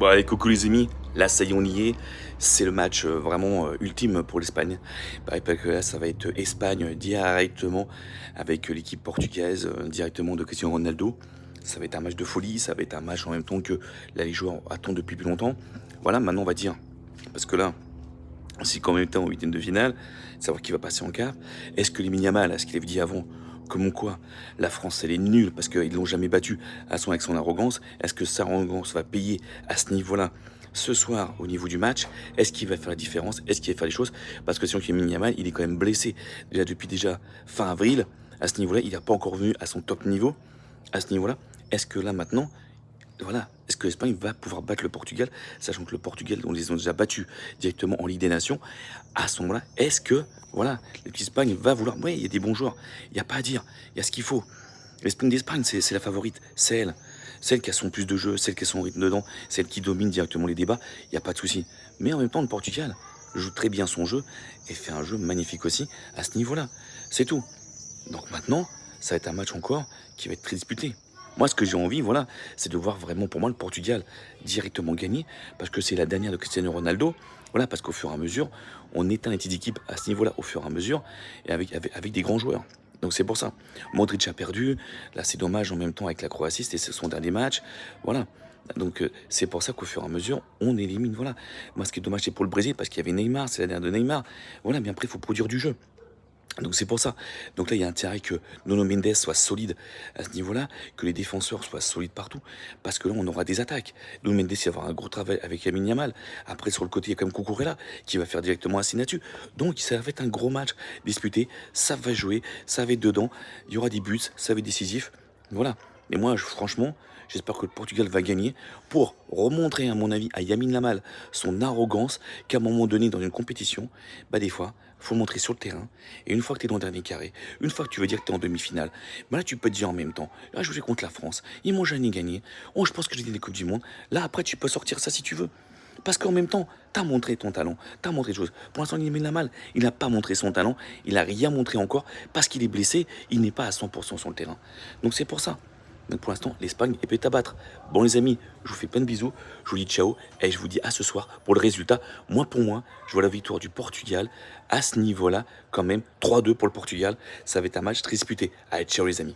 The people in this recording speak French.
Bon allez, coucou les amis, là ça y est on y est, c'est le match vraiment ultime pour l'Espagne. Parce que là ça va être Espagne directement avec l'équipe portugaise, directement de Cristiano Ronaldo. Ça va être un match de folie, ça va être un match en même temps que là les joueurs attendent depuis plus longtemps. Voilà, maintenant on va dire, parce que là, c'est qu'en même temps en huitième de finale, savoir qui va passer en quart. Est-ce que les Yamal, à ce qu'il avait dit avant, comment quoi, la France elle est nulle parce qu'ils l'ont jamais battu avec son arrogance. Est-ce que sa arrogance va payer à ce niveau-là ce soir au niveau du match? Est-ce qu'il va faire la différence? Est-ce qu'il va faire les choses? Parce que sinon Lamine Yamal, il est quand même blessé déjà depuis déjà fin avril. À ce niveau-là, il n'est pas encore venu à son top niveau. À ce niveau-là, est-ce que là maintenant, voilà, est-ce que l'Espagne va pouvoir battre le Portugal, sachant que le Portugal, on les a déjà battus directement en Ligue des Nations. À ce moment-là, est-ce que, voilà, l'Espagne va vouloir... Oui, il y a des bons joueurs, il n'y a pas à dire, il y a ce qu'il faut. L'Espagne d'Espagne, c'est la favorite, c'est elle. Celle qui a son plus de jeu, celle qui a son rythme dedans, celle qui domine directement les débats, il n'y a pas de souci. Mais en même temps, le Portugal joue très bien son jeu et fait un jeu magnifique aussi à ce niveau-là. C'est tout. Donc maintenant, ça va être un match encore qui va être très disputé. Moi, ce que j'ai envie, voilà, c'est de voir vraiment pour moi le Portugal directement gagner, parce que c'est la dernière de Cristiano Ronaldo. Voilà, parce qu'au fur et à mesure, on éteint les petites équipes à ce niveau-là, au fur et à mesure, et avec des grands joueurs. Donc c'est pour ça. Modric a perdu. Là, c'est dommage en même temps avec la Croatie, c'était son dernier match. Voilà. Donc c'est pour ça qu'au fur et à mesure, on élimine. Voilà. Moi, ce qui est dommage, c'est pour le Brésil, parce qu'il y avait Neymar, c'est la dernière de Neymar. Voilà, mais après, il faut produire du jeu. Donc c'est pour ça. Donc là, il y a intérêt que Nuno Mendes soit solide à ce niveau-là, que les défenseurs soient solides partout, parce que là, on aura des attaques. Nuno Mendes, il va avoir un gros travail avec Lamine Yamal. Après, sur le côté, il y a quand même Cucurella qui va faire directement un Sinatu. Donc ça va être un gros match disputé. Ça va jouer, ça va être dedans. Il y aura des buts, ça va être décisif. Voilà. Mais moi, franchement, j'espère que le Portugal va gagner pour remontrer, à mon avis, à Lamine Yamal son arrogance qu'à un moment donné, dans une compétition, bah des fois, faut le montrer sur le terrain. Et une fois que tu es dans le dernier carré, une fois que tu veux dire que tu es en demi-finale, bah là, tu peux te dire en même temps, là, je jouais contre la France, ils m'ont jamais gagné. Oh, je pense que j'ai gagné les Coupes du Monde. Là, après, tu peux sortir ça si tu veux. Parce qu'en même temps, tu as montré ton talent, tu as montré des choses. Pour l'instant, Lamine Yamal, il n'a pas montré son talent, il n'a rien montré encore, parce qu'il est blessé, il n'est pas à 100% sur le terrain. Donc c'est pour ça. Donc pour l'instant, l'Espagne est peut-être à battre. Bon les amis, je vous fais plein de bisous, je vous dis ciao, et je vous dis à ce soir pour le résultat. Moi pour moi, je vois la victoire du Portugal à ce niveau-là, quand même, 3-2 pour le Portugal. Ça va être un match très disputé. Allez, ciao les amis.